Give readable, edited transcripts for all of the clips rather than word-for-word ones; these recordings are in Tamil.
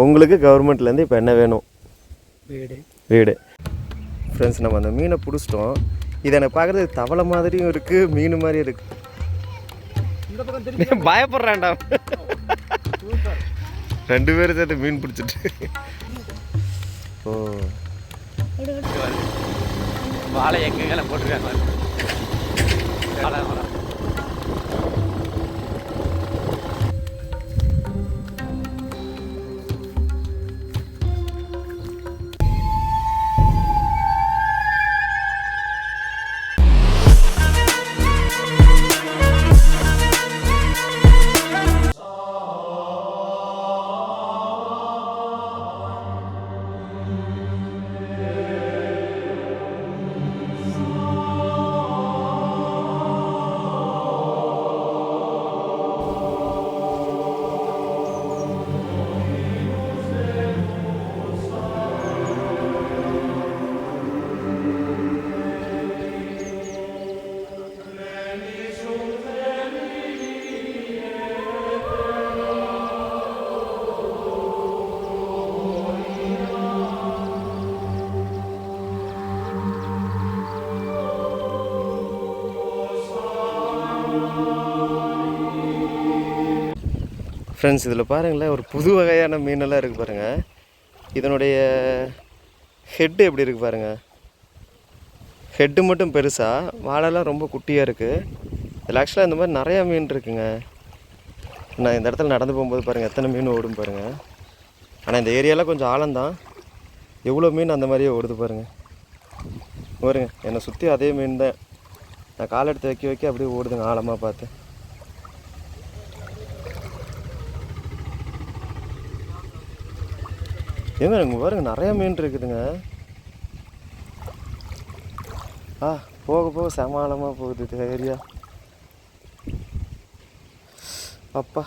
உங்களுக்கு கவர்மெண்ட்லேருந்து இப்போ என்ன வேணும்? வீடு. ஃப்ரெண்ட்ஸ், நம்ம அந்த மீனை பிடிச்சிட்டோம். இதை எனக்கு பார்க்குறதுக்கு தவளை மாதிரியும் இருக்குது, மீன் மாதிரியும் இருக்குது. பயப்படுறான்டா. 2 பேரும் சேர்த்து மீன் பிடிச்சிட்டு. ஓ, வாழை எங்கெங்க போட்டுருக்காங்க. ஃப்ரெண்ட்ஸ், இதில் பாருங்களேன், ஒரு புது வகையான மீனெல்லாம் இருக்குது பாருங்கள். இதனுடைய ஹெட்டு எப்படி இருக்குது பாருங்கள். ஹெட்டு மட்டும் பெருசாக, வாழெல்லாம் ரொம்ப குட்டியாக இருக்குது. இதில் ஆக்சுவலாக இந்த மாதிரி நிறையா மீன் இருக்குங்க. நான் இந்த இடத்துல நடந்து போகும்போது பாருங்கள் எத்தனை மீன் ஓடும் பாருங்கள். ஆனால் இந்த ஏரியாவில் கொஞ்சம் ஆழம்தான். எவ்வளோ மீன் அந்த மாதிரியே ஓடுது பாருங்கள். பாருங்க, என்னை சுற்றி அதே மீன் தான். நான் கால் எடுத்து வைக்க வைக்க அப்படியே ஓடுதுங்க ஆழமாக பார்த்து. ஏங்க இங்கே பாருங்க நிறையா மீன் இருக்குதுங்க. போக போக சமாளமாக போகுது இது ஏரியா. அப்பா,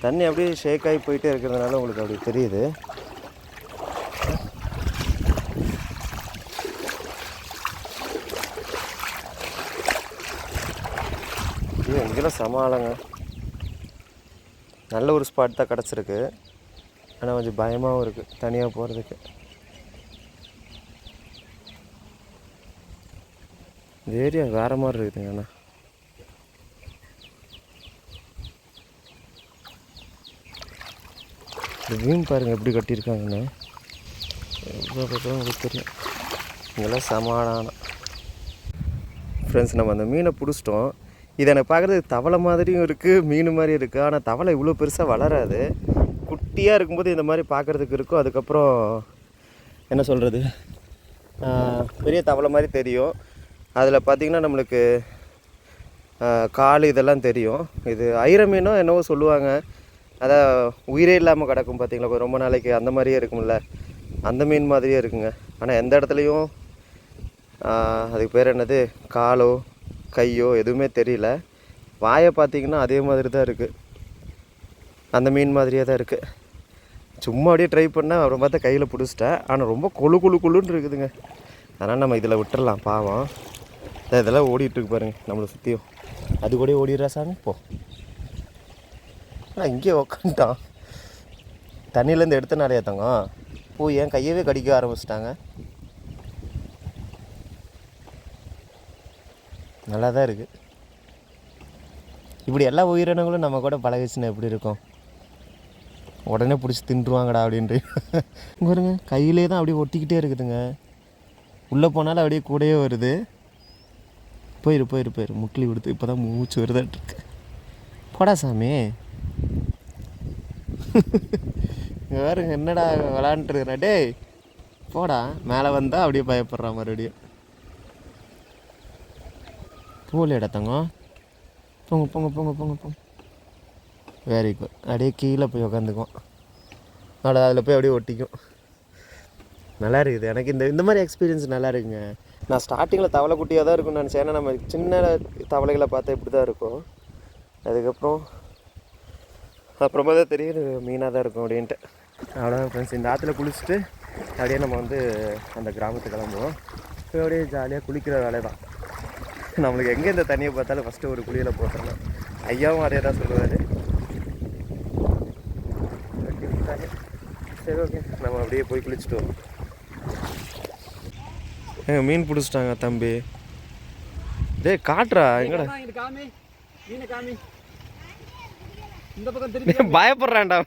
தண்ணி அப்படியே ஷேக் ஆகி போயிட்டே இருக்கிறதுனால உங்களுக்கு அப்படி தெரியுது. இங்கெல்லாம் சமாளங்க. நல்ல ஒரு ஸ்பாட் தான் கிடச்சிருக்கு. ஆனால் கொஞ்சம் பயமாகவும் இருக்குது தனியாக போகிறதுக்கு. இந்த ஏரியா வேறு மாதிரி இருக்குதுங்க. அண்ணா இந்த மீன் பாருங்கள் எப்படி கட்டியிருக்காங்கண்ணே. எவ்வளோ பக்கம் உங்களுக்கு தெரியும். இங்கெல்லாம் சமாதானம். ஃப்ரெண்ட்ஸ், நம்ம அந்த மீனை பிடிச்சிட்டோம். இதை எனக்கு பார்க்குறதுக்கு தவளை மாதிரியும் இருக்குது, மீன் மாதிரியும் இருக்குது. ஆனால் தவளை இவ்வளோ பெருசாக வளராது. குட்டியாக இருக்கும்போது இந்த மாதிரி பார்க்குறதுக்கு இருக்கும். அதுக்கப்புறம் என்ன சொல்கிறது, பெரிய தவளை மாதிரி தெரியும். அதில் பார்த்திங்கன்னா நம்மளுக்கு கால் இதெல்லாம் தெரியும். இது ஐர மீனோ என்னவோ சொல்லுவாங்க. அதான் உயிரே இல்லாமல் கிடக்கும் பார்த்திங்களா, ரொம்ப நாளைக்கு அந்த மாதிரியே இருக்கும்ல, அந்த மீன் மாதிரியே இருக்குங்க. ஆனால் எந்த இடத்துலையும் அதுக்கு பேர் என்னது, காலோ கையோ எதுவுமே தெரியல. வாயை பார்த்திங்கன்னா அதே மாதிரி தான் இருக்குது, அந்த மீன் மாதிரியே தான் இருக்குது. சும்மா அப்படியே ட்ரை பண்ணேன், அப்புறம் பார்த்தா கையில் பிடிச்சிட்டேன். ஆனால் ரொம்ப குழுன்னு இருக்குதுங்க. அதனால் நம்ம இதில் விட்டுறலாம், பாவம். இதெல்லாம் ஓடிட்டுருக்கு பாருங்கள் நம்மளை சுற்றியும். அது கூட ஓடிடுறா சாமி போ. ஆனால் இங்கே உக்காந்துட்டான். தண்ணியிலேருந்து எடுத்த நிறையா தங்கம் பூ ஏன் கையவே கடிக்க ஆரம்பிச்சிட்டாங்க. நல்லா தான் இருக்குது. இப்படி எல்லா உயிரினங்களும் நம்ம கூட பழகிச்சுன்னா எப்படி இருக்கும். உடனே பிடிச்சி தின்றுவாங்கடா அப்படின்ட்டு. பாருங்க, கையிலே தான் அப்படியே ஒட்டிக்கிட்டே இருக்குதுங்க. உள்ளே போனாலும் அப்படியே கூடயே வருது. போயிரு முக்கிலி கொடுத்து இப்போ தான் மூச்சு வருதாட்டிருக்கு. போடா சாமி. பாருங்க என்னடா விளாண்டுருக்குறா. டேய் போடா. மேலே வந்தால் அப்படியே பயப்படுறா மறுபடியும். போலியடா தங்கம். போங்க. Very good. அப்படியே கீழே போய் உக்காந்துக்கும். அதில் போய் அப்படியே ஒட்டிக்கும். நல்லா இருக்குது. எனக்கு இந்த மாதிரி எக்ஸ்பீரியன்ஸ் நல்லா இருக்குங்க. நான் ஸ்டார்டிங்கில் தவளை குட்டியாக தான் இருக்கும்னு நினச்சேன். ஏன்னா நம்ம சின்ன தவளைகளை பார்த்தா இப்படி தான் இருக்கும். அதுக்கப்புறம் அப்புறமா தான் தெரியுது மீனாக தான் இருக்கும் அப்படின்ட்டு. அவ்வளோதான் ஃப்ரெண்ட்ஸ், இந்த ஆற்றுல குளிச்சுட்டு அப்படியே நம்ம வந்து அந்த கிராமத்துக்கு கிளம்புவோம். இப்போ அப்படியே ஜாலியாக குளிக்கிற வேலை தான். நம்மளுக்கு எங்கே இந்த தண்ணியை பார்த்தாலும் ஃபஸ்ட்டு ஒரு குளியில் போட்டுடலாம். ஐயாவும் அதே தான் சொல்லுவார். சரி ஓகே, நம்ம அப்படியே போய் குளிச்சுட்டு வரோம். மீன் பிடிச்சிட்டாங்க தம்பி. டேய் காட்டுறா எங்கடா. பயப்படுறான்டா,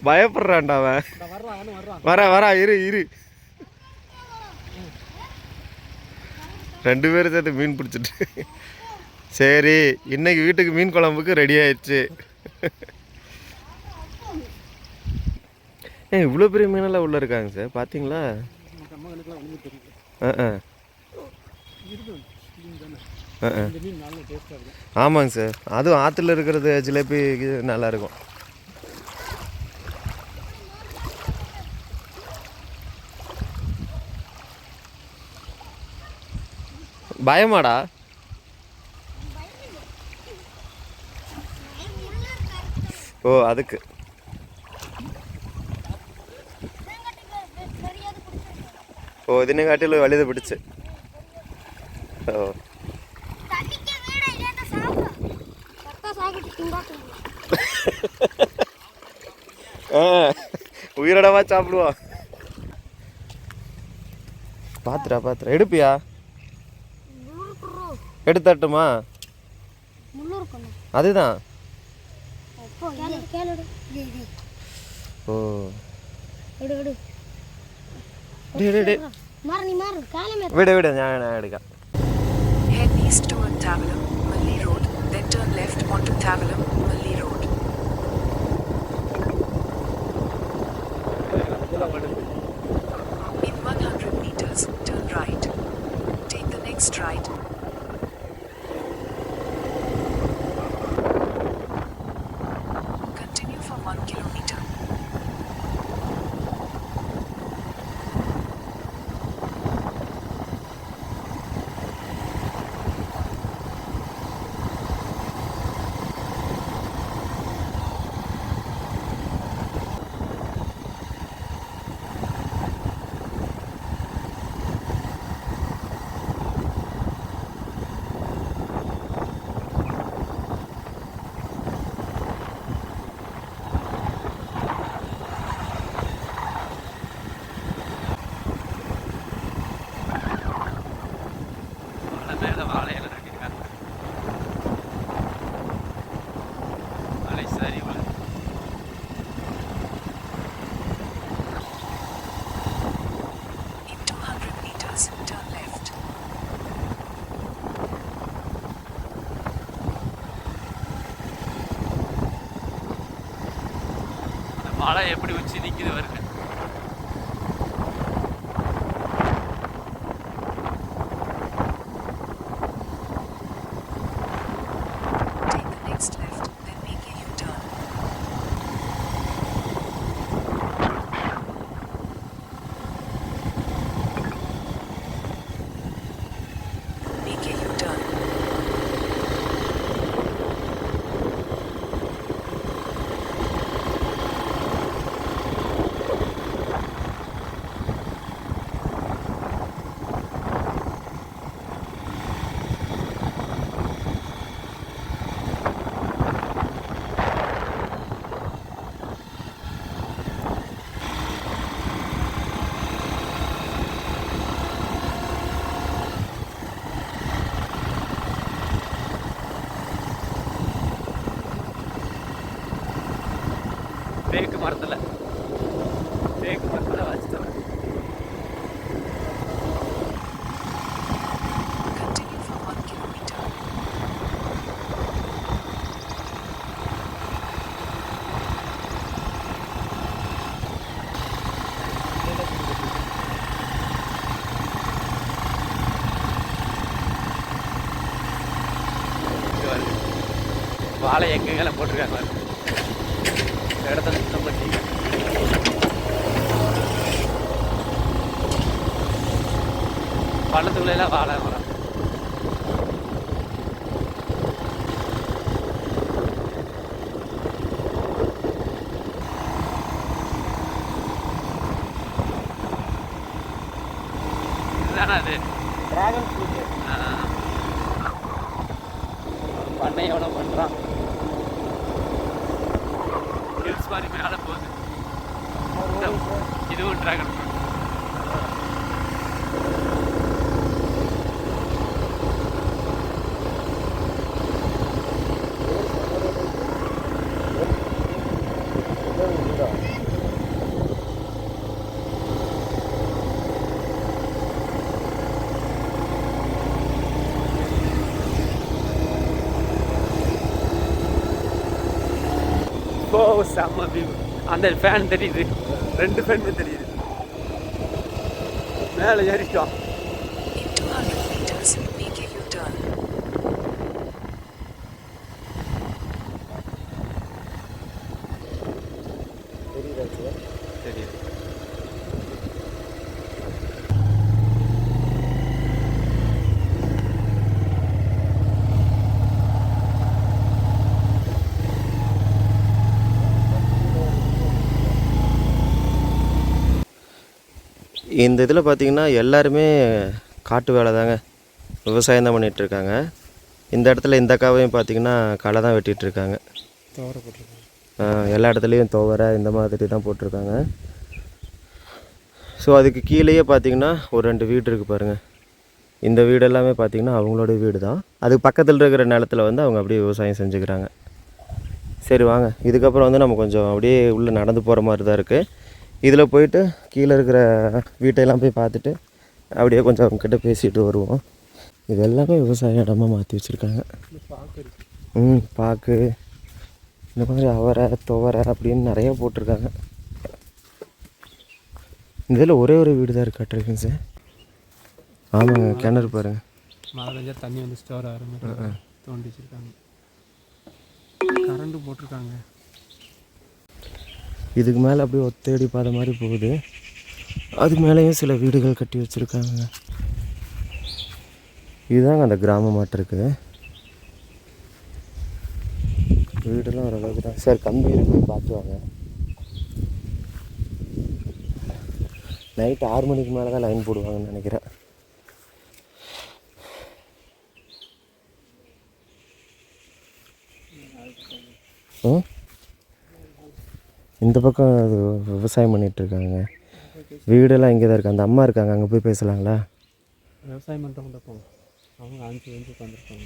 பயப்படுறான்டா அவன். வரா இரு இரு. 2 பேரும் சேர்த்து மீன் பிடிச்சிட்டு. சரி, இன்னைக்கு வீட்டுக்கு மீன் குழம்புக்கு ரெடி ஆயிடுச்சு. இவ்வளோ பெரிய மீனெல்லாம் உள்ளே இருக்காங்க சார், பார்த்தீங்களா? ஆமாங்க சார், அதுவும் ஆற்றுல இருக்கிறது ஜிலேபி நல்லாயிருக்கும். பயமாடா? ஓ அதுக்கு. ஓ ഇതിനെ കാട്ടിൽ വലുത് പിടിച്ച്. ഓ உயிரோடவா சாப்பிடுவோம். பாத்துரா எடுப்பியா? எடுத்தட்டுமா? அதுதான். ஓ விடு ഞാൻ എടുക്കാം. Head east toward Tavalam, Malli Road, then turn left onto Tavalam, Malli Road. In 100 meters, turn right. Take the next right. Continue for 1 kilometer. மழை எப்படி உச்சி நிற்கிது வருங்க. Take the next left, then make a U-turn. Make a U-turn. தேக்கு மரத்தில் வச்சுட்டேன். Continue for 1 kilometer. வாழை எங்கெங்கெல்லாம் போட்டிருக்காங்க பாருங்க. இந்த இடத்துல சுத்தம் பண்ணிங்க. பள்ளத்துக்குள்ளெல்லாம் வாழை மரம். தானே அது? Dragon fruit. பண்ணை எவ்வளோ பண்ணுறான், ஹில்ஸ் மாதிரி மேலே போகுது. இதுவும் டிராகன் ஃப்ரூட். ஓ செம்ம வியூ. அந்த ஃபேன் தெரியுது, 2 ஃபேன் தெரியுது. மேலே ஏறிட்டோம். In 200 meters, make a U-turn. தெரியுது. இந்த இதில் பார்த்தீங்கன்னா எல்லாருமே காட்டு வேலை தாங்க, விவசாயம் தான் பண்ணிகிட்ருக்காங்க. இந்த இடத்துல இந்த அக்காவையும் பார்த்தீங்கன்னா களை தான் வெட்டிகிட்ருக்காங்க. துவரை போட்டிருக்காங்க. எல்லா இடத்துலையும் துவரை இந்த மாதிரி தான் போட்டிருக்காங்க. ஸோ அதுக்கு கீழேயே பார்த்தீங்கன்னா ஒரு 2 வீடு இருக்குது பாருங்கள். இந்த வீடு எல்லாமே பார்த்தீங்கன்னா அவங்களோட வீடு தான். அதுக்கு பக்கத்தில் இருக்கிற நிலத்துல வந்து அவங்க அப்படியே விவசாயம் செஞ்சுக்கிறாங்க. சரி வாங்க, இதுக்கப்புறம் வந்து நம்ம கொஞ்சம் அப்படியே உள்ளே நடந்து போகிற மாதிரி தான் இருக்குது. இதில் போயிட்டு கீழே இருக்கிற வீட்டையெல்லாம் போய் பார்த்துட்டு அப்படியே கொஞ்சம் அவங்கக்கிட்ட பேசிட்டு வருவோம். இது எல்லாமே விவசாய இடமா மாற்றி வச்சுருக்காங்க. பாக்கு இந்த மாதிரி அவரை துவரை அப்படின்னு நிறைய போட்டிருக்காங்க. இந்த இதில் ஒரே ஒரு வீடு தான் இருக்காட்டிருக்குங்க சார். ஆமாங்க, கிணறு பாருங்க. மழை பெஞ்சா தண்ணி வந்து ஸ்டோர் ஆகிற மாதிரி தோண்டி வச்சுருக்காங்க. கரண்ட்டு போட்டிருக்காங்க. இதுக்கு மேலே அப்படியே ஒத்தடி பாதை மாதிரி போகுது. அது மேலேயும் சில வீடுகள் கட்டி வச்சுருக்காங்க. இதுதாங்க அந்த கிராமமாட்டு இருக்குது. வீடெல்லாம் ஓரளவுக்கு தான் சார், கம்பி இருக்குது, பார்த்து வாங்க. நைட்டு 6 மணிக்கு மேலே தான் லைன் போடுவாங்கன்னு நினைக்கிறேன். இந்த பக்கம் அது விவசாயம் பண்ணிகிட்ருக்காங்க. வீடெல்லாம் இங்கே தான் இருக்குது. அந்த அம்மா இருக்காங்க, அங்கே போய் பேசலாங்களா? விவசாயம் பண்ணுறவங்க தான் போங்க, அவங்க 5 வந்து உட்காந்துருக்காங்க.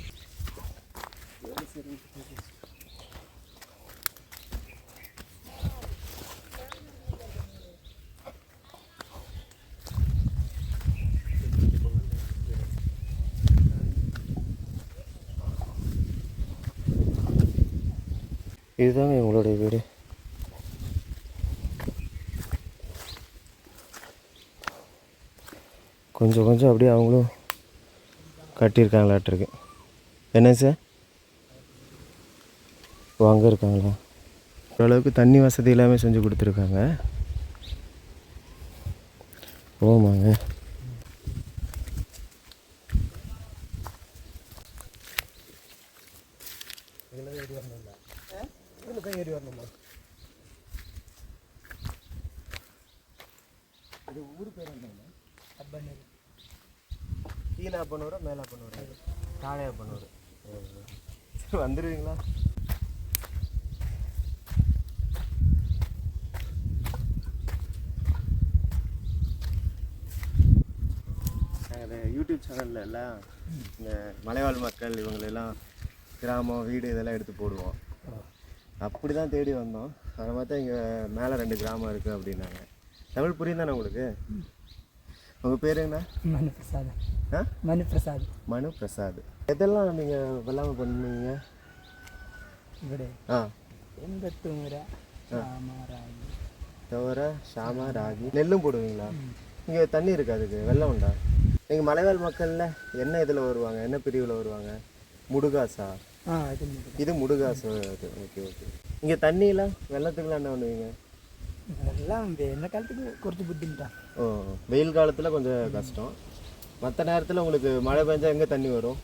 இதுதாங்க இவங்களுடைய வீடு. கொஞ்சம் கொஞ்சம் அப்படியே அவங்களும் கட்டியிருக்காங்களாட்டிருக்கு. என்ன சார்? ஓ, அங்கே இருக்காங்களா? ஓரளவுக்கு தண்ணி வசதி எல்லாமே செஞ்சு கொடுத்துருக்காங்க. ஓமாங்க. ஏறி வரணுமா? இது ஊர் பேர் என்ன? அப்பனூர். கீழே அப்பனூரா மேலே அப்பனூரா? தாழே அப்பனூர். சரி, வந்துடுவீங்களா? நாங்கள் யூடியூப் சேனலில் எல்லாம் இந்த மலைவாழ் மக்கள் இவங்களெல்லாம் கிராமம் வீடு இதெல்லாம் எடுத்து போடுவோம். அப்படி தான் தேடி வந்தோம். அதை பார்த்தா இங்கே மேலே 2 கிராமம் இருக்குது அப்படின்னாங்க. தமிழ் புரியும் தானே உங்களுக்கு? உங்கள் பேருங்கண்ணா? மனு பிரசாத். ஆ, மனு பிரசாத். மனு பிரசாத். எதெல்லாம் நீங்கள் வெள்ளாமை பண்ணுவீங்க? ഇവിടെ எண்பத்தூர ராகி தவிர ஷாமா ராகி நெல்லும் போடுவீங்களா? இங்கே தண்ணி இருக்குது, அதுக்கு வெள்ளம் உண்டா? நீங்கள் மலைவாழ் மக்களில் என்ன இதில் வருவாங்க, என்ன பிரிவில் வருவாங்க? முடுகாசா? இது முடுகாசு. Okay okay. இங்கே தண்ணியெலாம் வெள்ளத்துக்குலாம் என்ன பண்ணுவீங்க? எல்லாம் வேன காலத்துக்கு കുറച്ച് ബുദ്ധിമുട്ടാണ്. ஓ, வெயில் காலத்தில் கொஞ்சம் கஷ்டம். மற்ற நேரத்தில் உங்களுக்கு மழை பெஞ்சா எங்கே தண்ணி வரும்?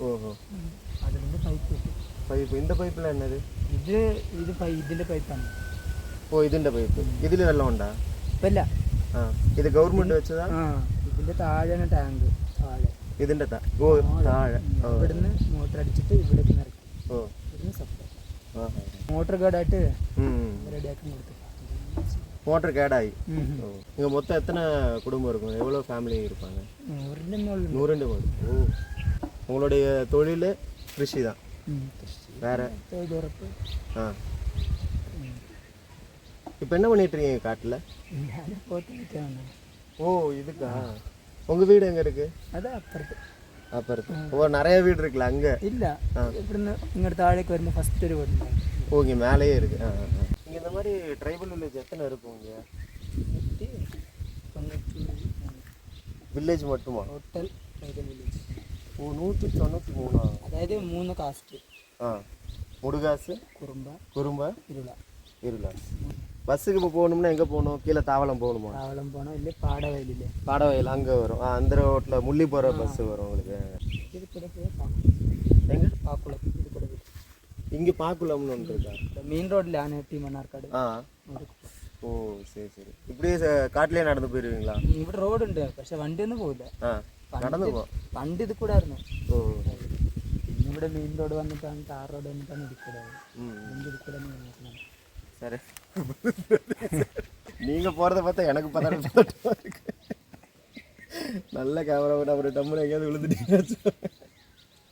ஓஹோ, അതിൻ്റെ പൈപ്പ്. പൈപ്പ്. இந்த പൈപ്പിൽ என்னது? ഇതിൻ്റെ പൈപ്പാണ്. ഓ, ഇതിൻ്റെ പൈപ്പ്. ഇതിൽ വെള്ളം ഉണ്ടാ? ഇല്ല, ആ ഇത് ഗവൺമെൻറ് വെച്ചതാ? ആ ഇതിൻ്റെ താഴെയാണ് ടാങ്ക്. താഴെ ഇതിൻ്റെ ഓ താഴെ. ഇവിടുന്ന് മോട്ടർ അടിച്ചിട്ട് ഇവിടേക്ക് നിറയ്ക്കും. ഓ ഇവിടുന്ന് സപ്ലൈ ആ മോട്ടർ കേടായിട്ട് റെഡിയാക്കി കൊടുത്തു. மோட்டர் கேடாகி. ஓ இங்கே மொத்தம் எத்தனை குடும்பம் இருக்கும்? எவ்வளோ ஃபேமிலி இருப்பாங்க? 102 பேர். ஓ உங்களுடைய தொழில் கிருஷி தான் வேறு? ஆ இப்போ என்ன பண்ணிட்டுருக்கீங்க காட்டில்? ஓ இதுக்கா? உங்கள் வீடு எங்கே இருக்குது? அதான் அப்புறத்து. அப்புறத்து. ஓ நிறைய வீடு இருக்குல்ல அங்கே? இல்லை இப்படின்னு இங்கே தாழைக்கு வரும்போது ஃபஸ்ட்டு ஒரு வீடு. ஓ இங்கே மேலேயே இருக்குது. ஆ ஆ இங்கே இந்த மாதிரி ட்ரைபல் வில்லேஜ் எத்தனை இருக்கும் இங்கே? வில்லேஜ் மட்டுமா? Hotel tribal village. ஓ 193. அதாவது 3 காஸ்ட்டு. ஆ முடுகாசு, குறும்பா, இருளா. பஸ்ஸுக்கு இப்போ போகணும்னா எங்கே போகணும்? கீழே தாவளம் போகணுமா? தாவளம் போனோம் இல்லை பாடவயல் இல்லை பாடவயல் அங்கே வரும். அந்த ரோட்டில் முள்ளி போகிற பஸ்ஸு வரும் உங்களுக்கு. இது கூட எங்கே? பாக்குளம். இது கூட இங்கே பாக்குளம்னு ஒன்று இருக்கா? மெயின் ரோட்டில் ஆனட்டி மன்னார்காடு. ஆ ഓ ശരി ശരി. இப்படியே കാട്ടിലേ നടന്നു പോയിരുവீங்களா? ഇവിടെ റോഡുണ്ട് പക്ഷെ വണ്ടിയൊന്നും പോകില്ല. നടന്നു പോ. പണ്ട് ഇത് കൂടായിരുന്നു. ഓ പിന്നെ ഇവിടെ മെയിൻ റോഡ് വന്നിട്ടാണ് ടാർ റോഡ് വന്നിട്ടാണ് ഇരിക്കൂടാ. ഇത് കൂടെ சரி. நீங்கள் போகிறத பார்த்தா எனக்கு பதட்டம் இருக்கு. நல்ல கேமரா போட்டு அப்புறம் டம்முன்னு எங்கேயாவது விழுந்துட்டீங்க.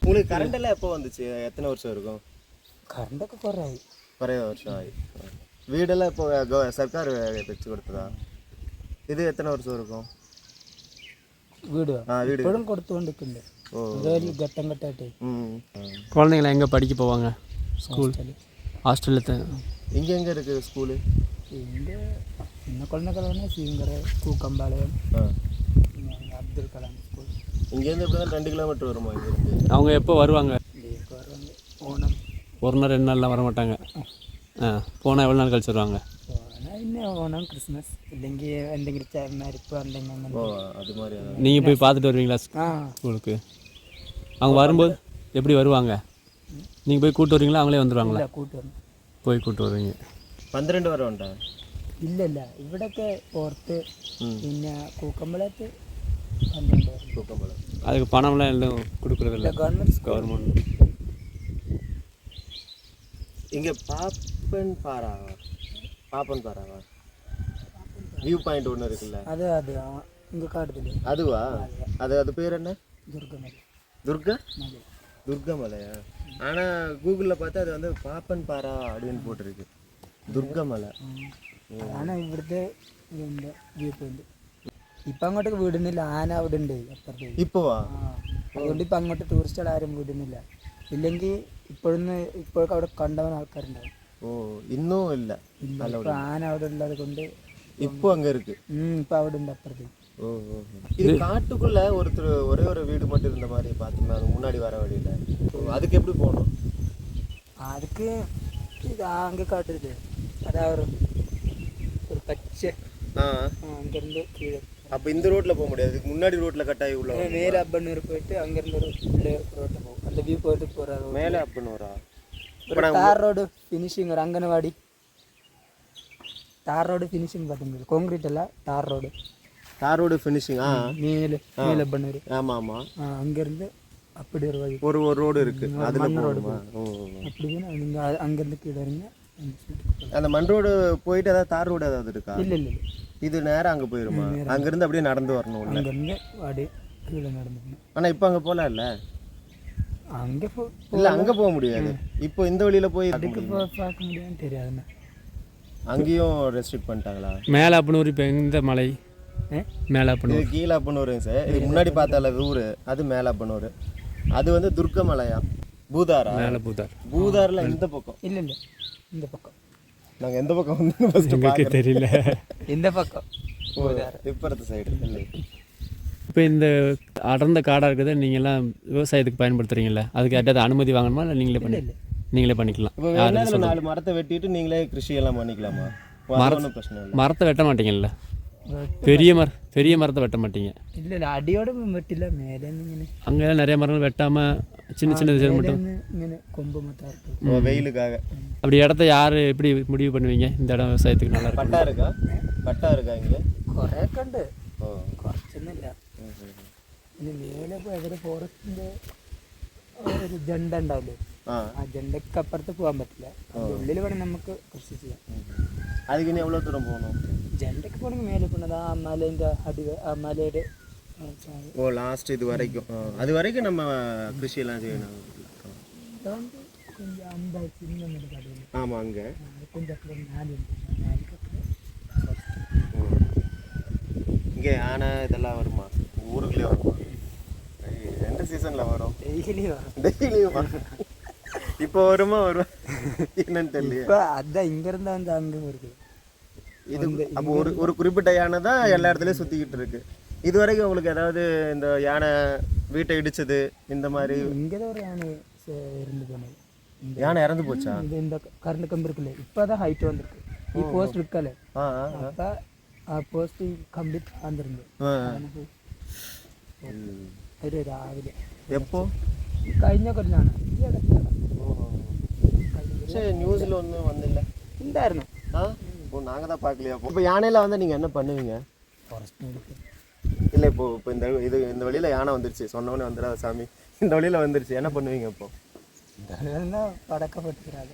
உங்களுக்கு கரண்ட் எல்லாம் எப்போ வந்துச்சு? எத்தனை வருஷம் இருக்கும்? கரண்டൊക്കെ കുറേ வருஷம் ஆகி. வீடெல்லாம் இப்போ சர்க்கார் வச்சு கொடுத்ததா? இது எத்தனை வருஷம் இருக்கும்? வீடு வீடு ഇപ്പോഴും കൊടുത്തുകൊണ്ടിരിക്കുന്നുണ്ട്. ഘട്ടം ഘട്ടമായിട്ട്. குழந்தைங்களை எங்கே படிக்க போவாங்க? ஸ்கூல் ஹாஸ்டலில். இங்கே எங்கே இருக்குது ஸ்கூலு? இங்கே சின்ன குழந்தைகள் சீங்கரை, கூக்கம்பாளையம், அப்துல் கலாம் ஸ்கூல். இங்கேருந்து எப்படி தான் 2 கிலோமீட்டர் வருமா இங்கேருந்து? அவங்க எப்போ வருவாங்க? லீவுக்கு வருவாங்க. ஓணம் ஒரு நாள் 2 நாள்லாம் வர மாட்டாங்க. போனால் எவ்வளோ நாள் கழிச்சு வருவாங்க? போனால் இன்னும் ஓணம் கிறிஸ்மஸ் இல்லைங்க എന്തെങ്കിലും മരിപ്പ് എന്തെങ്കിലും അങ്ങനെ. ஓ அது மாதிரி. நீங்கள் போய் பார்த்துட்டு வருவீங்களா ஸ்கூலுக்கு? அவங்க வரும்போது எப்படி வருவாங்க? நீங்கள் போய் கூப்பிட்டு வருவீங்களா அவங்களே வந்துடுவாங்களா? കൂട്ട് വന്നു போய் கூப்பிட்டு வருவீங்க. 12 വരെ ഉണ്ടോ? ഇല്ല ഇവിടെയൊക്കെ പുറത്ത് പിന്നെ കൂക്കമ്പളത്ത് 12 വരെ. கூக்கம்பலம். அதுக்கு பணம்லாம் எல்லாம் கொடுக்குறதில்ல கவர்மெண்ட். இங்கே பாப்பன் பாராவா வியூ பாயிண்ட் ஒன்று இருக்குல்ல? அது இங்கே காட்டுதில்லை. அதுவா? அது பேர் என்ன? துர்கமலை. துர்கமலையா? ஆனால் கூகுளில் பார்த்தா அது வந்து பாப்பன் பாரா அப்படின்னு போட்டிருக்கு. துர்கமலை. ஆனால் ഇവിടുത്തെ വ്യൂ പോയിന്റ്. ഇപ്പം അങ്ങോട്ടേക്ക് വിടുന്നില്ല. ആന അവിടെ ഉണ്ട് അപ്പുറത്ത്. ഇപ്പോവാ? അതുകൊണ്ട് ഇപ്പം അങ്ങോട്ട് ടൂറിസ്റ്റുകൾ ആരും വിടുന്നില്ല. ഇല്ലെങ്കിൽ ഇപ്പോഴൊക്കെ അവിടെ കണ്ടവൻ ആൾക്കാരുണ്ടാവും. ഓ ഇന്നും ഇല്ല. ഇപ്പം ആന അവിടെ ഉള്ളത് കൊണ്ട് இப்போ அங்கே இருக்கு. ഇപ്പം അവിടെ ഉണ്ട് அப்புறத்து. ஓ இது காட்டுக்குள்ள ஒரே ஒரு வீடு மட்டும் இருந்த மாதிரி பார்த்தீங்கன்னா அது முன்னாடி வர வழியில் அதுக்கு எப்படி போகணும்? அதுக்கு இது அங்கே காட்டுது. அதாவது ஒரு பச்சை அங்கேருந்து கீழே. அப்போ இந்த ரோட்டில் போக முடியாது. இதுக்கு முன்னாடி ரோட்டில் கட்டாயி உள்ள மேலே அப்பன்னூர் போயிட்டு அங்கேருந்து ஒரு ரோட்டில் போகும். அந்த வியூ போகிறதுக்கு போகிறாரு. மேலே அப்பன்னூரா? ஒரு தார் ரோடு ஃபினிஷிங். ஒரு அங்கனவாடி தார் ரோடு ஃபினிஷிங் பார்த்தீங்க. கான்கிரீட் இல்லை, தார் ரோடு. தார் ரோடு ஃபினிஷிங். மேலே அப்பன்னூர். ஆமாம் ஆமாம். அங்கேருந்து அப்படி ஒரு வழி ஒரு ரோடு இருக்குது. அதில் மண் ரோடு. ஓ அப்படி நீங்கள் அங்கேருந்து கீழே இருங்க. அந்த மண் ரோடு போயிட்டு ஏதாவது தார் ரோடு ஏதாவது இருக்கா? இல்லை இது நேரம் அங்கே போயிருமா? அங்கேருந்து அப்படியே நடந்து வரணும். அங்கேருந்து அப்படியே கீழே நடந்து. ஆனால் இப்போ அங்கே போகலாம் இல்லை? அங்கே இல்லை அங்கே போக முடியாது. இப்போ இந்த வழியில் போய் அதுக்கு பார்க்க முடியாதுன்னு தெரியாதுண்ணா. அங்கேயும் ரெஸ்ட்ரிக்ட் பண்ணிட்டாங்களா? மேலே அப்பனூர் இப்போ எந்த மலை? மேலே அப்பனூர். இது கீழே அப்பனூருங்க சார். இது முன்னாடி பார்த்தால ஊர் அது மேலே அப்பனூர். அது வந்து துர்க்கமலையா? பூதாரா? மேலே பூதாரில் இந்த பக்கம் இல்லை இந்த பக்கம். நாங்கள் எந்த பக்கம் வந்து ஃபஸ்ட்டு தெரியல. இந்த பக்கம் இப்பறத்து சைடு இல்லை. இப்போ இந்த அடர்ந்த காடாக இருக்குது, நீங்கள்லாம் விவசாயத்துக்கு பயன்படுத்துகிறீங்களா? அதுக்கு யார்ட்டாவது அனுமதி வாங்கணுமா இல்லை நீங்களே பண்ணிக்கலாம்? இப்போ வேணா 4 மரத்தை வெட்டிட்டு நீங்களே கிருஷி எல்லாம் பண்ணிக்கலாமா? ஒன்றும் பிரச்சனை இல்லை. மரத்தை வெட்ட மாட்டீங்கல்ல? பெரிய மரத்தை வெட்ட மாட்டீங்க? இல்லை அடியோட வெட்டில மேலே அங்கெல்லாம் நிறைய மரங்கள் வெட்டாமல் சின்ன மட்டும் இங்கே கொம்பு மட்டும் இருக்கு வெயிலுக்காக. அப்படி இடத்த யார் எப்படி முடிவு பண்ணுவீங்க? இந்த இடம் விவசாயத்துக்கு நல்லா இருக்கும். பட்டா இருக்கா இங்கே? കുറേയൊക്കെ ഉണ്ട്, ഓ കുറച്ചൊന്നുമില്ല. പിന്നെ മേലെ ഇപ്പോൾ എവിടെ ഫോറസ്റ്റിൻ്റെ ഒരു ജണ്ട ഉണ്ടാവില്ലേ, ആ ആ ജണ്ടയ്ക്ക് അപ്പുറത്ത് പോകാൻ പറ്റില്ല. അതിൻ്റെ ഉള്ളിൽ വേണം നമുക്ക് കൃഷി ചെയ്യാം. அதுக்கு இன்னும் எவ்வளோ தூரம் போகணும்? ജണ്ടയ്ക്ക് പോകണമെങ്കിൽ മേലെ പോകണത് ആ മലേൻ്റെ ആ മലയുടെ ஓ லாஸ்ட் இது வரைக்கும் அது வரைக்கும் நம்ம கிருஷியெல்லாம் செய்யணும். അതുകൊണ്ട് கொஞ்சம் அந்த சின்ன கடையில் ஆமாம் அங்கே கொஞ்சம் அப்புறம் நாலு நாலுக்கு இங்கே யானை இதெல்லாம் வருமா ஊருக்குள்ளே வருமா? எந்த சீசனில் வரும்? டெய்லி வரும். டெய்லியும் வரும். இப்போ வருமா என்னன்னு தெரியல. இப்போ அதான் இங்கேருந்து வந்து அங்கே வருது. இது அப்போ ஒரு குறிப்பிட்ட யானை தான் எல்லா இடத்துலையும் சுற்றிக்கிட்டு இருக்கு. இது வரைக்கும் உங்களுக்கு ஏதாவது இந்த யானை வீட்டை இடிச்சது இந்த மாதிரி? இங்கே தான் ஒரு யானை இருந்து போனது. யானை இறந்து போச்சா? இது இந்த கரண்ட் கம்பி இருக்குல்ல, இப்போ தான் ஹைட் வந்திருக்கு. ഈ പോസ്റ്റ് എടുക്കല്ലേ, അപ്പൊ ആ പോസ്റ്റ് കംപ്ലീറ്റ് വന്നിരുന്നു ഒരു രാവിലെ. എപ്പോ? കഴിഞ്ഞ കൊല്ലാണ്. പക്ഷേ ന്യൂസിൽ ഒന്നും വന്നില്ല. ഉണ്ടായിരുന്നു. நாங்கள் தான் பார்க்கலையா? இப்போ யானையில் வந்து நீங்கள் என்ன பண்ணுவீங்க? இல்லை இப்போ இந்த வழியில் யானை வந்துருச்சு சொன்னவொடனே வந்துடாத சாமி, இந்த வழியில் வந்துருச்சு என்ன பண்ணுவீங்க இப்போ? படக்கப்பட்டுக்கிறாங்க.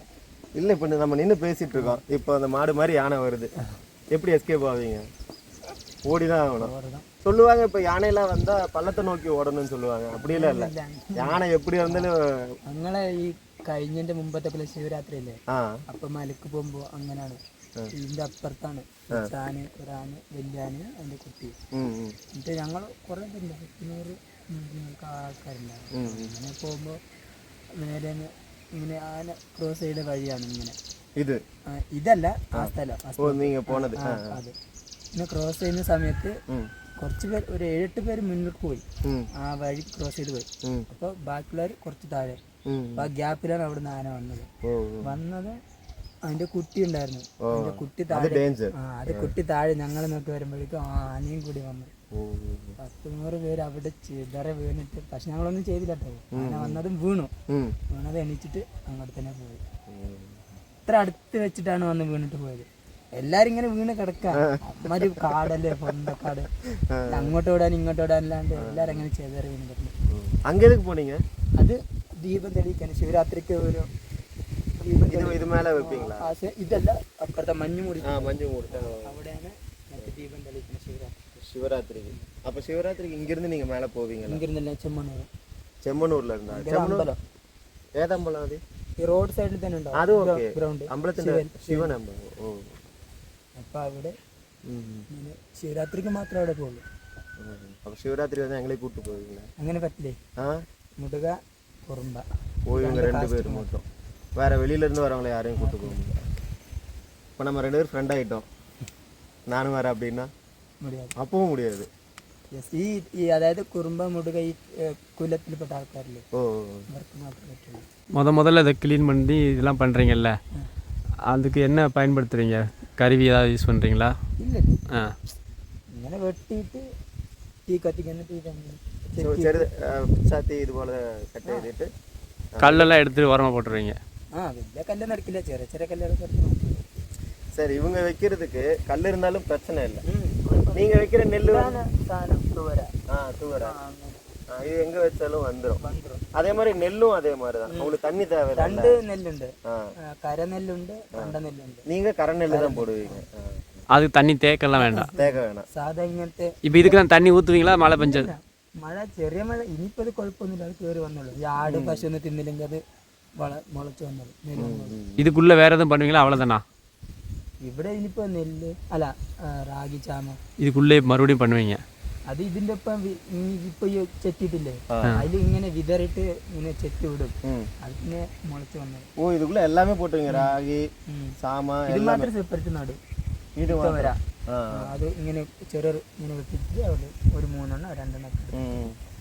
இல்லை இப்போ நம்ம நின்று பேசிகிட்டு இருக்கோம், இப்போ அந்த மாடு மாதிரி யானை வருது, எப்படி எஸ்கேப் ஆவீங்க? ஓடி தான் ஆகணும். சொல்லுவாங்க இப்போ யானையெல்லாம் வந்தால் பள்ளத்தை நோக்கி ஓடணும்னு சொல்லுவாங்க. அப்படியெல்லாம் இல்லை, யானை எப்படி இருந்தாலும் ഞങ്ങളെ ഈ കഴിഞ്ഞതിൻ്റെ മുമ്പത്തെ കൊല്ലം ശിവരാത്രി അല്ലേ, അപ്പം മലക്ക് പോകുമ്പോൾ അങ്ങനെയാണ്. ഇതിൻ്റെ അപ്പുറത്താണ് ചാന് ഒരാണ് വലിയാന് അതിൻ്റെ കുട്ടി. എന്നിട്ട് ഞങ്ങൾ കുറേ പേരുണ്ട്, 100 ആൾക്കാരുണ്ടാവും. അങ്ങനെ പോകുമ്പോൾ നേരെ ഇങ്ങനെ ആന ക്രോസ് ചെയ്ത വഴിയാണ് ഇങ്ങനെ. ഇതല്ല ആ സ്ഥലം, അത് പിന്നെ ക്രോസ് ചെയ്യുന്ന സമയത്ത് കുറച്ച് പേർ ഒരു 7-8 പേര് മുന്നിലേക്ക് പോയി, ആ വഴി ക്രോസ് ചെയ്ത് പോയി. അപ്പോൾ ബാക്കിയുള്ളവർ കുറച്ച് താഴെ, അപ്പോൾ ആ ഗ്യാപ്പിലാണ് അവിടെ നിന്ന് ആന വന്നത്. അതിന്റെ കുട്ടി ഉണ്ടായിരുന്നു, അതിന്റെ കുട്ടി താഴെ. അത് കുട്ടി താഴെ ഞങ്ങൾ നോക്കി വരുമ്പോഴേക്കും ആനയും കൂടി വന്നു. 10-100 പേര് അവിടെ ചിതറ വീണിട്ട്. പക്ഷെ ഞങ്ങളൊന്നും ചെയ്തില്ല കേട്ടോ. ആന വന്നതും വീണത് എണീച്ചിട്ട് അങ്ങോട്ട് തന്നെ പോയി. ഇത്ര അടുത്ത് വെച്ചിട്ടാണ് വന്ന് വീണിട്ട് പോയത്. എല്ലാരും ഇങ്ങനെ വീണ് കിടക്കുക. അമ്മര് കാടല്ലേ, പൊന്തക്കാട്, അങ്ങോട്ട് ഓടാൻ ഇങ്ങോട്ട് ഓടാനില്ലാണ്ട് എല്ലാരും അങ്ങനെ ചിതറി വീണ് കിടന്നു. അത് ദീപം തെളിയിക്കാൻ ശിവരാത്രിക്ക് ഒരു இது மேலே வைப்பீங்களா? ഇതല്ല, അപ്പുറത്തെ മഞ്ഞുമൂടി അവിടെയാണ് മറ്റേ ദീപം തെളിയിക്കുന്ന சிவராத்திரிக்கு. அப்போ சிவராத்திரிக்கு இங்கிருந்து நீங்கள் மேலே போவீங்களா? ഇங்கிരുന്നല്ല, ചെമ്മണ്ണൂരിൽ இருந்தா? അമ്പലം ഏതമ്പലം അത്? ഈ റോഡ് സൈഡിൽ തന്നെ ഉണ്ടാവും. അത് ഓക്കെ, ഗ്രൗണ്ട് അമ്പലത്തിൻ്റെ ശിവൻ അമ്പലം. ഓ, അപ്പം അവിടെ ശിവരാത്രിക്ക് മാത്രമേ അവിടെ പോകുള്ളൂ. അപ്പോൾ ശിവരാത്രി വന്നാൽ ഞങ്ങളെ കൂട്ടി പോവീங்களா? അങ്ങനെ പറ്റില്ലേ? മുടുക കുറുമ്പ போவீங்க 2 பேர் மட்டும், வேறு வெளியிலேருந்து வரவங்களை யாரையும் கூட்டு போவீங்க? இப்போ நம்ம 2 பேர் ஃப்ரெண்ட் ஆகிட்டோம், நானும் வரேன் அப்படின்னா முடியாது, அப்பவும் முடியாது. ഈ അതായത് കുറുമ്പ മുടുക ഈ കുലത്തിൽപ്പെട്ട ആൾക്കാരില്ലേ, അവർക്ക് മാത്രമേ പറ്റുള്ളൂ. முதல்ல இதை க்ளீன் பண்ணி இதெல்லாம் பண்ணுறீங்கல்ல, அதுக்கு என்ன பயன்படுத்துகிறீங்க? கருவி ஏதாவது யூஸ் பண்ணுறீங்களா? ഇല്ല, ഇങ്ങനെ വെട്ടിയിട്ട് തീ കത്തിക്കുന്ന சாத்தி இது போல் கட் ചെയ്തിട്ട് கல்லெல்லாம் எடுத்துகிட்டு உரமாக போட்டுருவீங்க? വലിയ கல்லൊന്നും എടുക്കില്ല, ചെറിയ ചെറിയ கல்லൊക്കെ എടുத்து. சரி, இவங்க வைக்கிறதுக்கு கல் இருந்தாலும் பிரச்சனை இல்லை. நீங்கள் வைக்கிற நெல் സാധനം തുവര, துவரை இது எங்கே வச்சாலும் வந்துடும். அதே மாதிரி நெல்லும் அதே மாதிரி தான், உங்களுக்கு தண்ணி தேவை. 2 നെല്ലുണ്ട്, കര നെല്ലുണ്ട്, കണ്ട നെല്ലുണ്ട്. நீங்கள் கரை நெல் தான் போடுவீங்க. அதுக்கு தண்ணி தேக்கெல்லாம் வேண்டாம், தேக்க வேணாம். സാധാ ഇങ്ങനത്തെ. இப்போ இதுக்கெல்லாம் தண்ணி ஊற்றுவீங்களா மழை பெஞ்சது? മഴ ചെറിയ മഴ, ഇനിയിപ്പോൾ അത് കുഴപ്പമൊന്നുമില്ല, അത് കയറി വന്നുള്ളൂ. ഈ ആട് പശു ഒന്നും തിന്നില്ലെങ്കിൽ അത് മുളച്ച് വന്നത്. இதுக்குள்ளே வேறு எதுவும் பண்ணுவீங்களா? அவ்வளோதானா? ഇവിടെ ഇനിയിപ്പോൾ നെല്ല് അല്ല റാഗി ചാമ இதுக்குள்ளே மறுபடியும் பண்ணுவீங்க? അത് ഇതിൻ്റെ ഒപ്പം ഇപ്പൊ ഈ ചെത്തിയിട്ടില്ലേ, അതിൽ ഇങ്ങനെ വിതറിട്ട് ഇങ്ങനെ ചെത്തി വിടും, അത് പിന്നെ മുളച്ച് വന്നത്. ஓ, இதுக்குள்ள எல்லாமே போட்டுவீங்க, ராகி சாமா ഇത് മാത്രം സെപ്പറേറ്റ് നടും. இது വരാം, അത് ഇങ്ങനെ ചെറിയ ഇങ്ങനെ വെട്ടിട്ട് അവിടെ ഒരു 3 2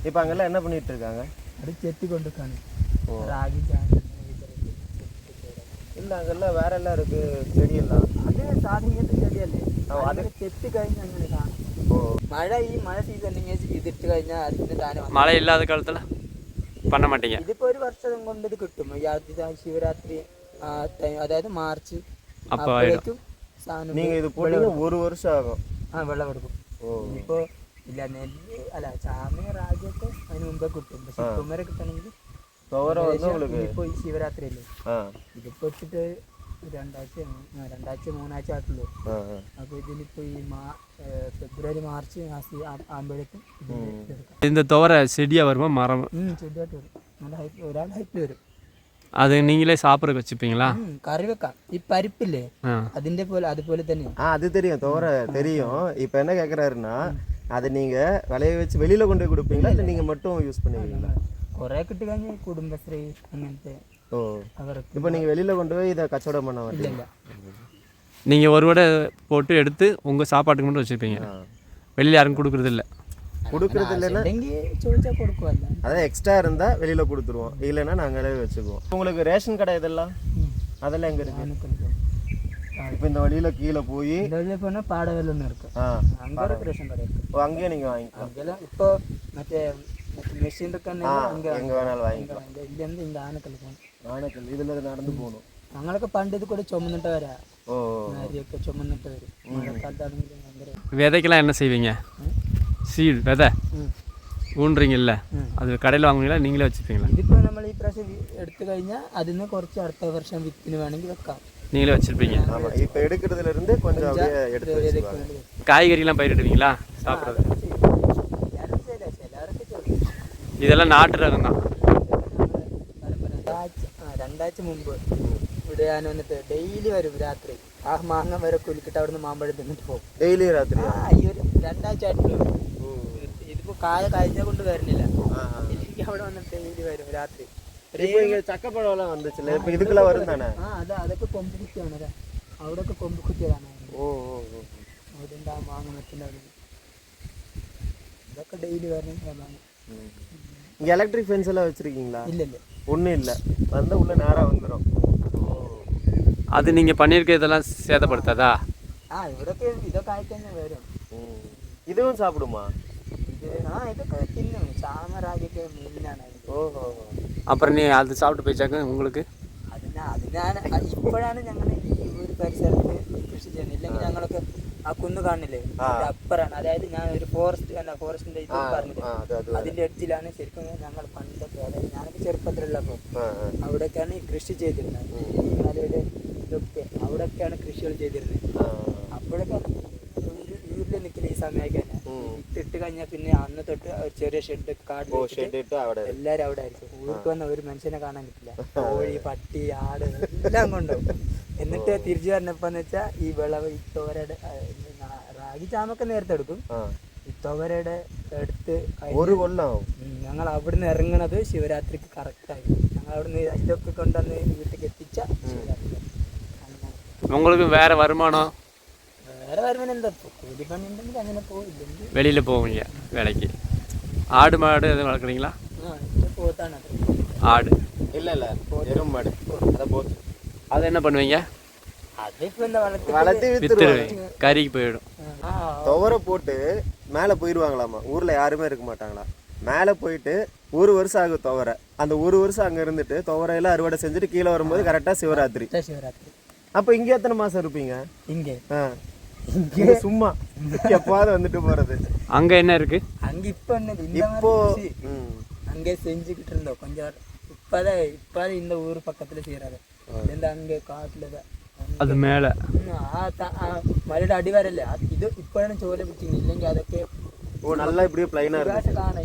இப்போ அங்கெல்லாம் என்ன பண்ணிட்டு இருக்காங்க? അത് ചെത്തി കൊണ്ടുക്കാണ് റാഗി ചാമ. இல்லை, அங்கெல்லாம் வேற எல்லாம் இருக்கு, செடியெல்லாம். അത് സാധാരണ ചെടിയല്ലേ, അത് ചെത്തി കഴിഞ്ഞാൽ അങ്ങനെ കാണും. മഴ സീസണിൽ ഇതിട്ട് കഴിഞ്ഞാൽ അതിന് താനം. மழை இல்லாத காலத்தில் பண்ண மாட்டீங்க? ഇതിപ്പോ ഒരു വർഷം കൊണ്ട് ഇത് കിട്ടും. ശിവരാത്രി അതായത് മാർച്ച് അപ്പോഴേക്കും நீங்கள் இது போட்டீங்க 1 வருஷம் ஆகும். വിളവെടുക്കും. ഇനിയിപ്പോൾ ഇല്ല നെല്ല് അല്ല ചാമയും റാഗിയൊക്കെ അതിന് മുമ്പേ കിട്ടും. പക്ഷെ ഇപ്പം വരെ കിട്ടണമെങ്കിൽ ഇപ്പോൾ ഈ ശിവരാത്രി അല്ലേ ഇതിപ്പോൾ വെച്ചിട്ട് രണ്ടാഴ്ച മൂന്നാഴ്ച ആയിട്ടുള്ളൂ. അപ്പോൾ ഇതിനിപ്പോൾ ഈ ഫെബ്രുവരി മാർച്ച് ആകുമ്പോഴേക്കും இந்த துவரை செடியாக வருமா மரம்? ചെടിയായിട്ട് വരും. നല്ല ഹൈറ്റ് ഒരാൾ ഹൈറ്റ് വരും. அது நீங்களே சாப்பிட்றதுக்கு வச்சுப்பீங்களா? കറി വെക്കാം. ഈ പരിപ്പില്ലേ അതിന്റെ പോലെ അതുപോലെ തന്നെ. அது தெரியும், துவரை தெரியும். இப்போ என்ன கேட்குறாருன்னா அதை நீங்கள் விளைய வச்சு வெளியில் கொண்டு போய் கொடுப்பீங்களா இல்லை நீங்கள் மட்டும் யூஸ் பண்ணுவீங்களா? കുറേ കിട്ടി കഴിഞ്ഞ് കുടുംബശ്രീ അങ്ങനത്തെ അവർക്ക്. இப்போ நீங்கள் வெளியில் கொண்டு போய் இதை கச்சவடம் பண்ண ഇല്ല மாட்டீங்க? நீங்கள் ஒரு வடை போட்டு எடுத்து உங்கள் சாப்பாட்டுக்கு மட்டும் வச்சுருப்பீங்க, வெளியில் யாரும் கொடுக்குறது இல்லை? கொடுக்குறது இல்லைன்னா അല്ലെങ്കിൽ ചോദിച്ചാൽ കൊടുക്കുമല്ല. அதான் எக்ஸ்ட்ரா இருந்தால் வெளியில் கொடுத்துருவோம், இல்லைன்னா நாங்களே வச்சுக்குவோம். உங்களுக்கு ரேஷன் கடை இதெல்லாம் அதெல்லாம் எங்கே இருக்குது? இப்போ இந்த வழியில் கீழே போய் இந்த வழியில் போனால் பாடவேலன்னு இருக்கு. அங்கே ஒரு ரேஷன் கடை இருக்கு. ஓ, அங்கேயே நீங்கள் வாங்கிக்கலாம். அங்கெல்லாம் இப்போ மற்ற மெஷின் இருக்காங்க அங்கே எங்கே வேணாலும் வாங்கிக்கலாம். ഇല്ലെന്ന് இந்த ആനക്കല്ല് പോകണം. ஆனக்கல் இதில் நடந்து போகணும். ഞങ്ങളൊക്കെ പണ്ട് ഇത് കൂടെ ചുമന്നിട്ട് വരാം. അരിയൊക്കെ ചുമന്നിട്ട് വരും. മഴക്കാലത്താണെങ്കിലും ഭയങ്കര. விதைக்கெல்லாம் என்ன செய்வீங்க? சீடு விதை ஊன்றீங்கல்ல, அது கடையில் வாங்குவீங்களா நீங்களே வச்சுப்பீங்களா? ഇതിപ്പോൾ നമ്മൾ ഈ പ്രാവശ്യം എടുത്തു കഴിഞ്ഞാൽ അതിന് കുറച്ച് അടുത്ത വർഷം വിത്തിന് വേണമെങ്കിൽ വെക്കാം. நீங்களே வச்சுருப்பீங்க. ஆமாம், இப்போ எடுக்கிறதுலேருந்து கொஞ்சம் அப்படியே எடுத்து வச்சுக்குவாங்க. காய்கறிலாம் பயிரிடுவீங்களா சாப்பிட்றது? എല്ലാവരും ചിലവരൊക്കെ ചോദിക്കും. இதெல்லாம் நாட்டு ரகம் தான். രണ്ടാഴ്ച മുമ്പ് ഇവിടെ ഞാൻ വന്നിട്ട് ഡെയിലി വരും രാത്രി. ആ മാങ്ങ വരെ കുലുക്കിട്ട് അവിടുന്ന് മാമ്പഴം തിന്നിട്ട് പോകും. ഡെയിലി രാത്രി? ഈ ഒരു രണ്ടാഴ്ച ആയിട്ടുള്ളൂ. ഇതിപ്പോ കായ കഴിഞ്ഞ കൊണ്ട് വരുന്നില്ല. എനിക്ക് അവിടെ വന്നിട്ട് ഡെയിലി വരും രാത്രി. ചക്കപ്പഴമെല്ലാം വന്നിച്ചില്ല, ഇപ്പൊ ഇതുക്കെല്ലാം വരും തന്നെ. അതൊക്കെ കൊമ്പ് കുത്തിയാണ്. അവിടെയൊക്കെ കൊമ്പ് കുത്തിയതാണ്. അവിടെ ആ മാങ്ങ മറ്റിൻ്റെ അവിടെ ഇതൊക്കെ ഡെയിലി വരുന്ന. இங்கே எலக்ட்ரிக் ஃபென்ஸ் எல்லாம் வச்சுருக்கீங்களா? இல்லை இல்லை ஒன்றும் இல்லை, வந்தால் உள்ள நேராக வந்துடும். அது நீங்கள் பண்ணியிருக்க இதெல்லாம் சேதப்படுத்தாதா? ഇവിടൊക്കെ ഇതൊക്കെ ആയിക്കഴിഞ്ഞാൽ വരും. இதுவும் சாப்பிடுமா? ഇത് ഇതൊക്കെ തിന്നും. ചാമ റാഗിയൊക്കെ മെയിനാണ്. அப்புறம் நீ அது சாப்பிட்டு போயிச்சாக்க உங்களுக்கு? അതിനാണ് ഇപ്പോഴാണ് ഞങ്ങൾ ഈ ഒരു പരിസരത്ത് കൃഷി ചെയ്യുന്നത്. ഇല്ലെങ്കിൽ ഞങ്ങളൊക്കെ ആ കുന്ന് കാണില്ലേ അപ്പറാണ്. അതായത് ഞാൻ ഒരു ഫോറസ്റ്റിന്റെ ഇത് പറഞ്ഞില്ലേ അതിന്റെ എഡ്ജിലാണ് ശരിക്കും ഞങ്ങൾ പണ്ടൊക്കെ, അതായത് ഞാനൊക്കെ ചെറുപ്പത്തിലുള്ളപ്പോൾ അവിടെയൊക്കെയാണ് ഈ കൃഷി ചെയ്തിരുന്നത്. ഈ മലയുടെ ഇതൊക്കെ അവിടെയൊക്കെയാണ് കൃഷികൾ ചെയ്തിരുന്നത്. അപ്പോഴൊക്കെ വീട്ടിൽ നിൽക്കില്ല ഈ സമയമൊക്കെ തന്നെ. ഇട്ട് കഴിഞ്ഞാൽ പിന്നെ അന്ന് തൊട്ട് ചെറിയ ഷെഡ് കാട് എല്ലാവരും അവിടെ ആയിരിക്കും. ഊർക്ക് വന്ന ഒരു മനുഷ്യനെ കാണാൻ കിട്ടില്ല. കോഴി, പട്ടി, ആട് എല്ലാം കൊണ്ടുപോകും. എന്നിട്ട് തിരിച്ചു വരണപ്പോന്ന് വെച്ചാൽ ഈ വിളവ് ഈ തോരയുടെ റാഗി ചാമൊക്കെ നേരത്തെ എടുക്കും. ഈ തോരയുടെ എടുത്ത് ഞങ്ങൾ അവിടുന്ന് ഇറങ്ങണത് ശിവരാത്രിക്ക് കറക്റ്റായി. ഞങ്ങൾ അവിടുന്ന് ഇതൊക്കെ കൊണ്ടുവന്ന് വീട്ടിലേക്ക് എത്തിച്ച ശിവരാത്രി. உங்களுக்கு வேற வருமானம்? വേറെ വരുമാനം എന്താ, കൂലി പണി ഉണ്ടെങ്കിൽ അങ്ങനെ പോയില്ലെങ്കിൽ வெளியில் போவீங்க வேலைக்கு. ஆடு மாடு எதுவும் வளர்க்குறீங்களா? പോത്താണ്. ஆடு இல்லை இல்லை, எருமாடு. அதை போத்து அதை என்ன பண்ணுவீங்க? അതിപ്പോ എന്താ வளர்த்து வித்துருவீங்க, கறிக்கு போயிடும். துவரை போட்டு மேலே போயிடுவாங்களாமா. ஊரில் யாருமே இருக்க மாட்டாங்களா. மேலே போயிட்டு ஒரு வருஷம் ஆகும் துவரை. அந்த ஒரு வருஷம் அங்கே இருந்துட்டு துவரையெல்லாம் அறுவடை செஞ்சுட்டு கீழே வரும்போது கரெக்டாக சிவராத்திரி. ശിവരാത്രി. அப்போ இங்கே எத்தனை மாதம் இருப்பீங்க? இங்கே இங்கே சும்மா எப்பாவது வந்துட்டு போகிறது. அங்கே என்ன இருக்கு? அங்கே இப்போ இப்போ அங்கே செஞ்சுக்கிட்டு இருந்தோம் கொஞ்சம். இப்போதான் இந்த ஊர் பக்கத்தில் செய்கிறாரு. இந்த அங்கே காட்டில் தான் அது மேலே മലയുടെ അടിവാരല്ലേ ഇത്. ഇപ്പോഴാണ് ചോല പിടിച്ചിരുന്നത്. ഇല്ലെങ്കിൽ അതൊക്കെ நல்லா இப்படியே പ്ലെയിനാ இருக்கு. കാണാം.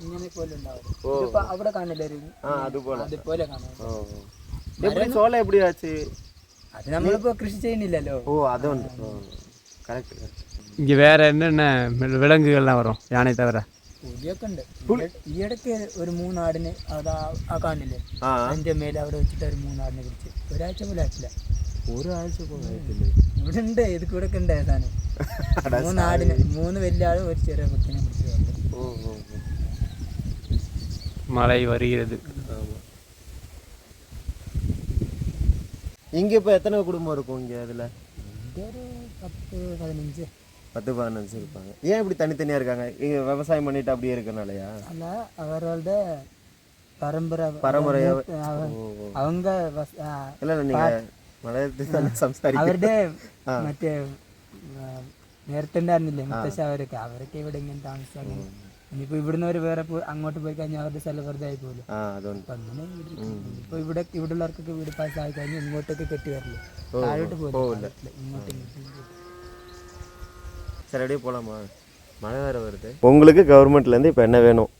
ഇങ്ങനെ പോലെ ഉണ്ടാവും. അവിടെ കാണില്ലേ അതുപോലെ കാണാം. எப்படி சோளம் எப்படி ஆச்சு? அது നമ്മളിപ്പോ കൃഷി ചെയ്യുന്നില്ലല്ലോ. அது வந்து கரெக்ட். இங்கே வேற என்னென்ன விலங்குகள்லாம் வரும் யானை தவிர? പുലിയൊക്കെ ഉണ്ട്. ഈയിടയ്ക്ക് ഒരു 3 ആടിനെ ആ കാണില്ലേ അതിന്റെ മേലെ അവിടെ വെച്ചിട്ട് ഒരു 3 ആടിനെ പിടിച്ച് ഒരാഴ്ച പോലെ ആയിട്ടില്ല. ഒരാഴ്ച പോലെ ആയിട്ടില്ല. ഇവിടെ ഉണ്ട്, ഇത് കൂടെ ഒക്കെ ഉണ്ടായതാണ്. 3 ആടിന് 3 വലിയ ആളും ഒരു ചെറിയ കുട്ടിനെ പിടിച്ചു. மழை வருகிறது. இங்கே இப்போ எத்தனை குடும்பம் இருக்கும் இங்கே? அதில் ഒരു 10-15 10-15 இருப்பாங்க. ஏன் இப்படி தனித்தனியாக இருக்காங்க? இங்கே விவசாயம் பண்ணிட்டு அப்படியே இருக்கனாலயா? അല്ല അവരുടെ பரம்பரையாக அவங்க இல்லை நீங்கள் மலையாளத்தில் சம்சாரிக்க അവരുടെ മറ്റേ നേരത്തെ ഉണ്ടായിരുന്നില്ലേ മുത്തശ്ശ അവരൊക്കെ ഇവിടെ ഇങ്ങനെ താമസിച്ചാൽ ഇനിയിപ്പോൾ ഇവിടുന്ന് ഒരു വേറെ അങ്ങോട്ട് പോയി കഴിഞ്ഞാൽ അവരുടെ സ്ഥലം വെറുതെ ആയി പോകുമല്ലോ. അപ്പം അങ്ങനെ ഇപ്പോൾ ഇവിടെ ഉള്ളവർക്കൊക്കെ വീട് പാസ്സായി കഴിഞ്ഞാൽ ഇങ്ങോട്ടൊക്കെ കെട്ടി വരില്ല, താഴോട്ട് പോകില്ല, ഇങ്ങോട്ട് சரி அப்படியே போகலாமா? மழை வேறு வருது. உங்களுக்கு கவர்மெண்ட்லேருந்து இப்போ என்ன வேணும்?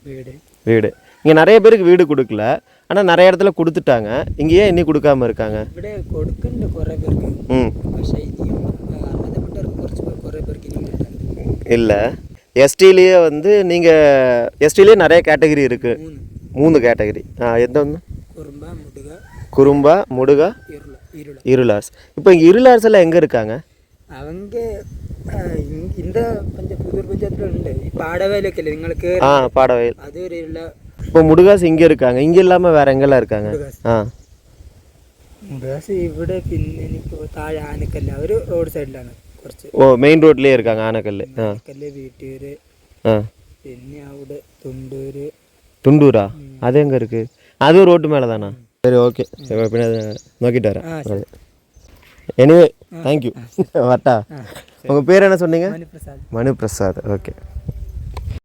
വീട് வீடு. இங்கே நிறைய பேருக்கு வீடு கொடுக்கல, ஆனால் நிறைய இடத்துல கொடுத்துட்டாங்க. இங்கே ஏன் இன்னும் கொடுக்காம இருக்காங்க? ഇവിടെ കൊടുക്കുന്നുണ്ട് കുറേ പേർക്ക്. പക്ഷേ ഇനിയും അർഹതപ്പെട്ടവർക്ക് കുറച്ച് കുറേ പേർക്ക് ഇനിയും കിട്ടാനുണ്ട്. இல்லை, எஸ்டிலேயே வந்து நீங்கள் எஸ்டிலேயே நிறைய கேட்டகரி இருக்குது. 3 கேட்டகரி. எந்த ஒன்று? കുറുമ്പ, മുടുക, குறும்பா, முடுகா, ഇരുള. இருளார்ஸ். இப்போ இங்கே இருளார்ஸ் எல்லாம் எங்கே இருக்காங்க? அவங்க இந்த புதூர் பஞ்சாயத்தில் ഉണ്ട്. ഈ പാടവയലൊക്കെ അല്ലേ നിങ്ങൾക്ക്? பாடவயல். அது ஒரு இருள. இப்போ முடுகாஸ் இங்கே இருக்காங்க, இங்கே இல்லாமல் வேறு எங்கெல்லாம் இருக்காங்க? മുടുകാസ് ഇവിടെ, പിന്നെ എനിക്ക് താഴെ ആനക്കല്ല്, അവർ റോഡ് സൈഡിലാണ് കുറച്ച്. ஓ, மெயின் ரோட்லேயே இருக்காங்க ஆனக்கல். ആനക്കല്ല്, വീട്ടൂര്, പിന്നെ അവിടെ തുണ്ടൂര്. துண்டூரா? அது எங்கே இருக்குது? அதுவும் ரோட்டு மேலே தானா? சரி, ஓகே. பின்ன நோக்கிட்டு வரேன். Anyway thank you. வரட்டா? உங்கள் பேர் என்ன சொன்னீங்க? മനുപ്രസാദ്. மனு பிரசாத். ஓகே.